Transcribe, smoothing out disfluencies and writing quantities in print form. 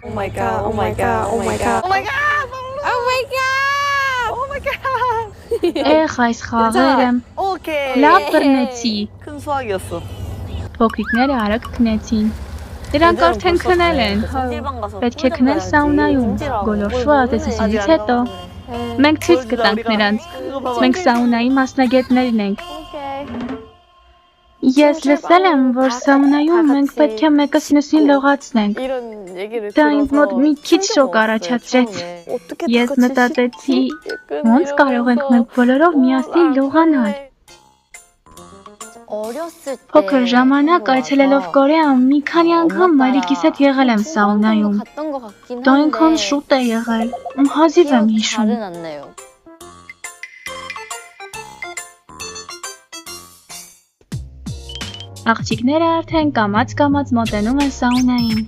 Oh my god, oh my god, oh my god. Oh my god. Oh my god. Oh my god. Էխ այս խաղերը Okay. լավ բռնեցի։ 큰 수학이었어. Փոքրիկները արագ քնեցին։ Դրանք արդեն քնել են։ Պետք է քնել սաունայում, գոլորշու ատեսությունից հետո։ Մենք ցույց կտանք նրանց։ Մենք սաունայի մասնագետներն ենք։ Ես լսել եմ, որ սաունայում մենք պետք է մեկս մյուսին լողացնենք։ Դա ինձ մոտ մի քիչ շոկ առաջացրեց։ Ես մտածեցի, ոնց կարող ենք մենք բոլորով միասին լողանալ։ Փոքր ժամանակ այցելելով Կորեա մի քանի անգամ մայրիկիս հետ եղել եմ սաունայում։ Դա այնքան շուտ է եղել, հազիվ եմ հիշում։ Աղջիկները արդեն կամաց-կամաց մոտենում են սաունային։